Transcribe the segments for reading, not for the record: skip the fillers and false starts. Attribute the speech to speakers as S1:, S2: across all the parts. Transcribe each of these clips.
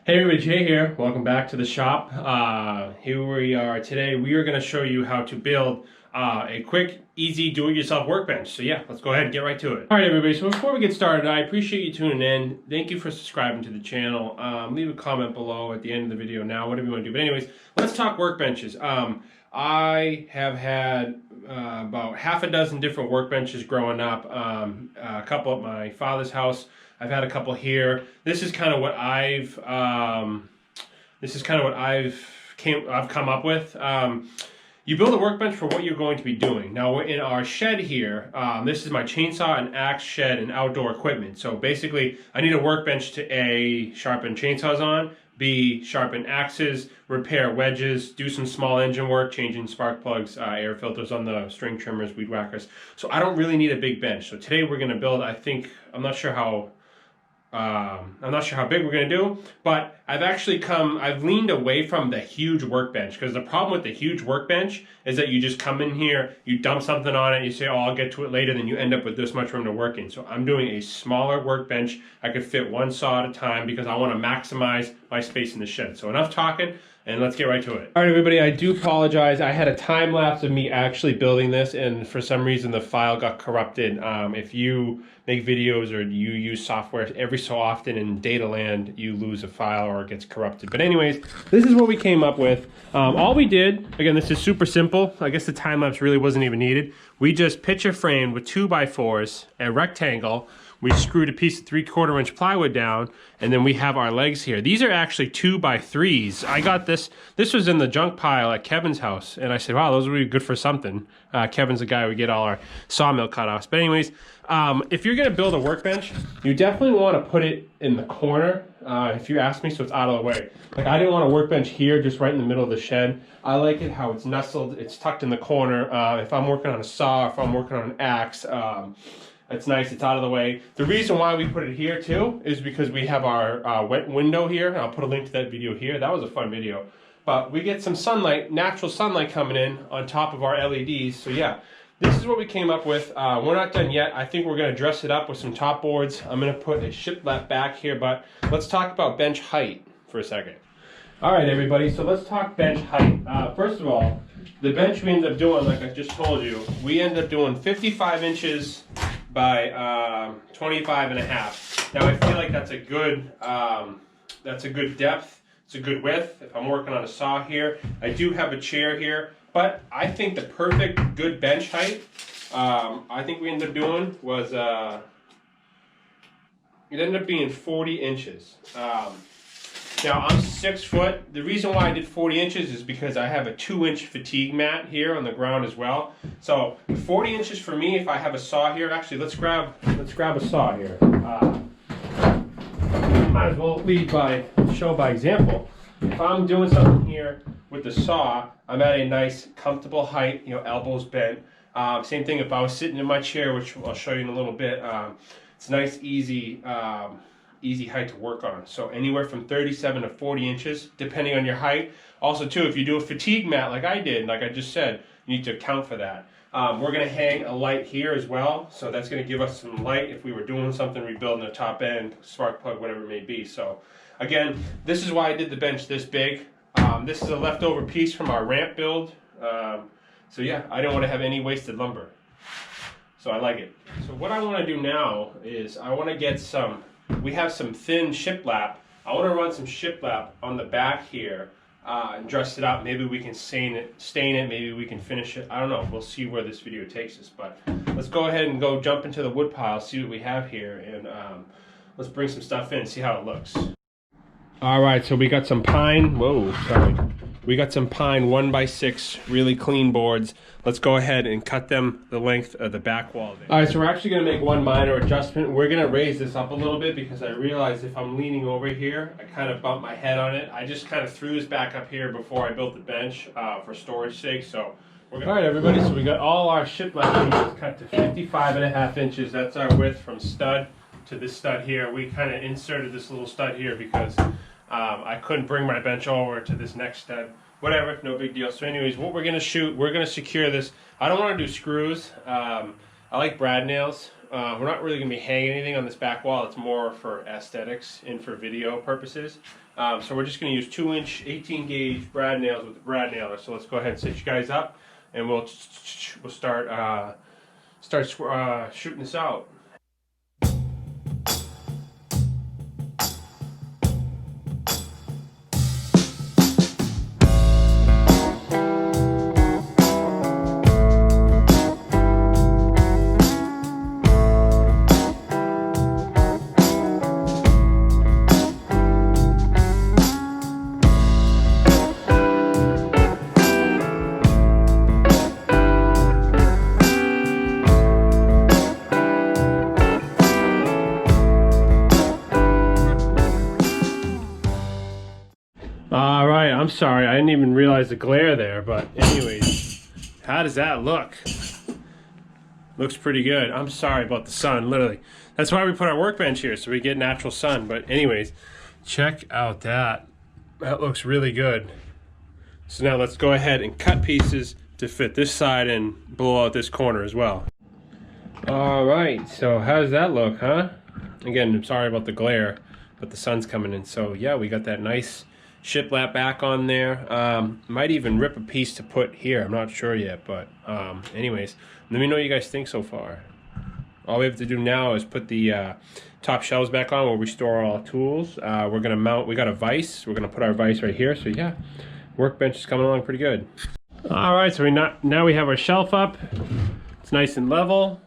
S1: Hey everybody, Jay here. Welcome back to the shop. Here we are today. We are going to show you how to build a quick, easy, do-it-yourself workbench. So yeah, let's go ahead and get right to it. All right, everybody. So before we get started, I appreciate you tuning in. Thank you for subscribing to the channel. Leave a comment below at the end of the video now, whatever you want to do. But anyways, let's talk workbenches. I have had about half a dozen different workbenches growing up. A couple at my father's house. I've had a couple here. This is kind of what I've come up with. You build a workbench for what you're going to be doing. Now we're in our shed here. This is my chainsaw and axe shed and outdoor equipment. So basically, I need a workbench to A, sharpen chainsaws on, B, sharpen axes, repair wedges, do some small engine work, changing spark plugs, air filters on the string trimmers, weed whackers. So I don't really need a big bench. So today we're going to build, I'm not sure how big we're going to do, but I've leaned away from the huge workbench, because the problem with the huge workbench is that you just come in here, you dump something on it, you say, oh, I'll get to it later, then you end up with this much room to work in. So I'm doing a smaller workbench. I could fit one saw at a time because I want to maximize my space in the shed. So enough talking, and let's get right to it. All right, everybody, I do apologize. I had a time lapse of me actually building this, and for some reason the file got corrupted. If you make videos or you use software every so often in data land, you lose a file or it gets corrupted. But anyways, this is what we came up with. All we did, again, this is super simple. I guess the time lapse really wasn't even needed. We just picture framed with 2x4s, a rectangle. We screwed a piece of 3/4 inch plywood down, and then we have our legs here. These are actually 2x3s. I got this was in the junk pile at Kevin's house, and I said, wow, those would be good for something. Kevin's the guy we get all our sawmill cutoffs. But anyways, if you're gonna build a workbench, you definitely wanna put it in the corner, if you ask me, so it's out of the way. Like, I didn't want a workbench here, just right in the middle of the shed. I like it how it's nestled, it's tucked in the corner. If I'm working on a saw, if I'm working on an axe, it's nice, it's out of the way. The reason why we put it here too is because we have our wet window here, and I'll put a link to that video here. That was a fun video. But we get some sunlight, natural sunlight coming in on top of our LEDs. So yeah, this is what we came up with. We're not done yet. I think we're gonna dress it up with some top boards. I'm gonna put a shiplap back here, but let's talk about bench height for a second. All right, everybody, so let's talk bench height. First of all, the bench we end up doing, like I just told you, we end up doing 55 inches by 25 and a half. Now I feel like that's a good depth. It's a good width. If I'm working on a saw here, I do have a chair here, but I think the perfect good bench height, I think we ended up doing was, it ended up being 40 inches. Now I'm 6 foot. The reason why I did 40 inches is because I have a 2-inch fatigue mat here on the ground as well. So 40 inches for me, if I have a saw here, actually let's grab a saw here. Might as well show by example. If I'm doing something here with the saw, I'm at a nice comfortable height, elbows bent. Same thing if I was sitting in my chair, which I'll show you in a little bit. It's nice, easy height to work on. So anywhere from 37 to 40 inches, depending on your height. Also too, if you do a fatigue mat like I did, like I just said, you need to account for that. We're gonna hang a light here as well. So that's gonna give us some light if we were doing something, rebuilding the top end, spark plug, whatever it may be. So again, this is why I did the bench this big. This is a leftover piece from our ramp build. So yeah, I don't want to have any wasted lumber. So I like it. So what I want to do now is I want to get we have some thin shiplap. I want to run some shiplap on the back here and dress it up. Maybe we can stain it, maybe we can finish it. I don't know, we'll see where this video takes us. But let's go ahead and go jump into the wood pile, see what we have here, and let's bring some stuff in, see how it looks. All right, so we got some pine, we got some pine 1x6 really clean boards. Let's go ahead and cut them the length of the back wall there. All right, so we're actually gonna make one minor adjustment. We're gonna raise this up a little bit because I realized if I'm leaning over here, I kind of bump my head on it. I just kind of threw this back up here before I built the bench for storage sake. So all right, everybody, so we got all our shiplap pieces cut to 55.5 inches. That's our width from stud to this stud here. We kind of inserted this little stud here because I couldn't bring my bench over to this next stud. Whatever, no big deal. So anyways, what we're gonna secure this. I don't want to do screws. I like brad nails. We're not really going to be hanging anything on this back wall. It's more for aesthetics and for video purposes. So we're just going to use 2-inch 18-gauge brad nails with the brad nailer. So let's go ahead and set you guys up, and we'll start shooting this out. Alright, I'm sorry, I didn't even realize the glare there, but anyways, how does that look? Looks pretty good. I'm sorry about the sun, literally. That's why we put our workbench here, so we get natural sun. But anyways, check out that. That looks really good. So now let's go ahead and cut pieces to fit this side and blow out this corner as well. Alright, so how does that look, huh? Again, I'm sorry about the glare, but the sun's coming in. So yeah, we got that nice shiplap back on there. Might even rip a piece to put here. I'm not sure yet, but anyways, let me know what you guys think so far. All we have to do now is put the top shelves back on where we store all our tools. We're gonna mount. We got a vise. We're gonna put our vise right here. So yeah, workbench is coming along pretty good. All right, so now we have our shelf up. It's nice and level.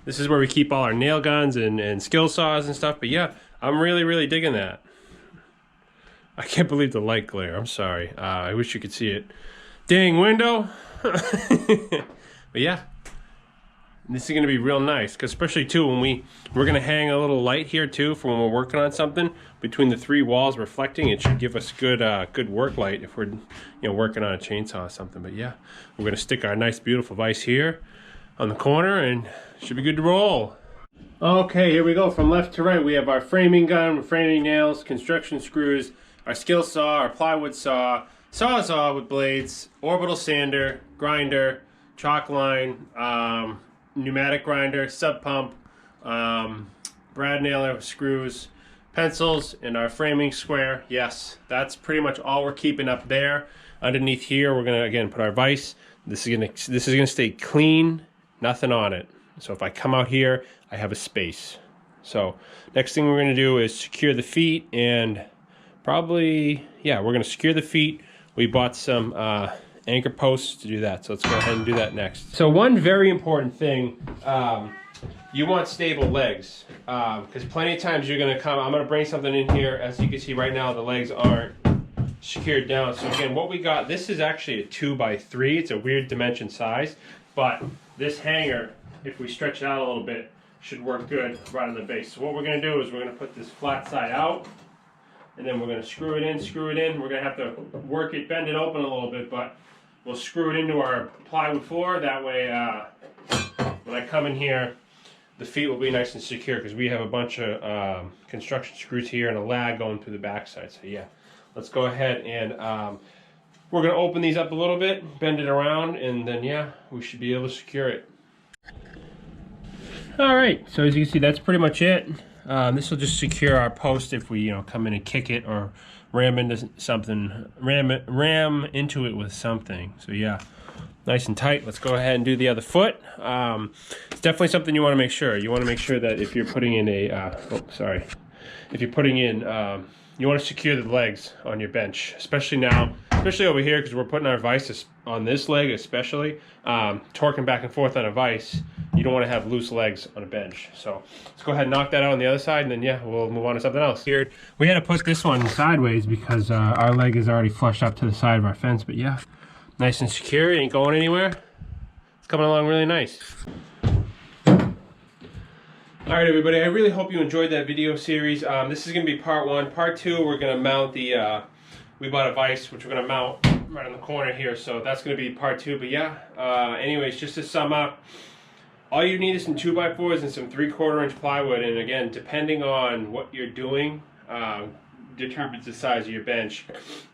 S1: This is where we keep all our nail guns and skill saws and stuff. But yeah, I'm really digging that. I can't believe the light glare. I'm sorry. I wish you could see it. Dang window. But yeah, this is going to be real nice, because especially too when we're going to hang a little light here too for when we're working on something between the 3 walls reflecting. It should give us good work light if we're working on a chainsaw or something. But yeah, we're going to stick our nice beautiful vise here on the corner and should be good to roll. Okay, here we go. From left to right, we have our framing gun, framing nails, construction screws, our skill saw, our plywood saw, sawzall with blades, orbital sander, grinder, chalk line, pneumatic grinder, sub pump, brad nailer, screws, pencils, and our framing square. Yes, that's pretty much all we're keeping up there. Underneath here, we're gonna again put our vise. This is gonna stay clean, nothing on it. So if I come out here, I have a space. So next thing we're gonna do is secure the feet, and probably, yeah, we're gonna secure the feet. We bought some anchor posts to do that, so let's go ahead and do that next. So one very important thing, you want stable legs, because plenty of times you're gonna I'm gonna bring something in here. As you can see right now, the legs aren't secured down. So again, what we got, this is actually a 2x3. It's a weird dimension size, but this hanger, if we stretch it out a little bit, should work good right on the base. So what we're gonna do is we're gonna put this flat side out, and then we're going to screw it in. We're going to have to work it, bend it open a little bit, but we'll screw it into our plywood floor. That way, when I come in here, the feet will be nice and secure, because we have a bunch of construction screws here and a lag going through the backside. So yeah, let's go ahead and we're going to open these up a little bit, bend it around, and then yeah, we should be able to secure it. All right, so as you can see, that's pretty much it. This will just secure our post if we come in and kick it or ram into something, ram into it with something. So yeah, nice and tight. Let's go ahead and do the other foot. It's definitely something you want to make sure. You want to make sure that if you're putting in you want to secure the legs on your bench, especially over here, because we're putting our vise on this leg especially, torquing back and forth on a vise. You don't want to have loose legs on a bench. So let's go ahead and knock that out on the other side, and then yeah, we'll move on to something else. Here, we had to put this one sideways because our leg is already flushed up to the side of our fence, but yeah, nice and secure, it ain't going anywhere. It's coming along really nice. All right, everybody, I really hope you enjoyed that video series. This is gonna be part 1. Part 2, we're gonna mount the, we bought a vise, which we're gonna mount right in the corner here, so that's gonna be part 2, but yeah, anyways, just to sum up, all you need is some 2x4s and some 3/4-inch plywood, and again, depending on what you're doing, determines the size of your bench.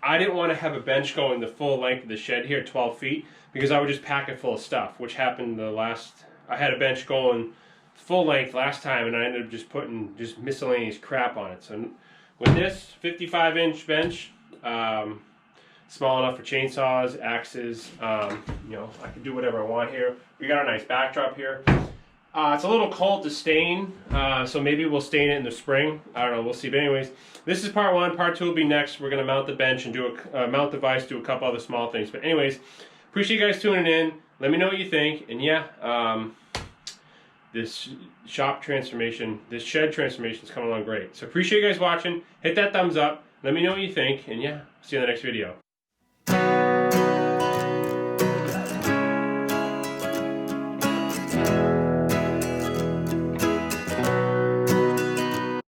S1: I didn't want to have a bench going the full length of the shed here, 12 feet, because I would just pack it full of stuff, which happened I had a bench going full length last time, and I ended up just putting just miscellaneous crap on it. So with this 55-inch bench, small enough for chainsaws, axes, you know, I can do whatever I want here. We got a nice backdrop here. It's a little cold to stain, so maybe we'll stain it in the spring. I don't know, we'll see. But anyways, this is part one. Part two will be next. We're going to mount the bench and do a mount the vise, do a couple other small things. But anyways, appreciate you guys tuning in. Let me know what you think. And yeah, this shop transformation, this shed transformation is coming along great. So appreciate you guys watching. Hit that thumbs up. Let me know what you think. And yeah, see you in the next video.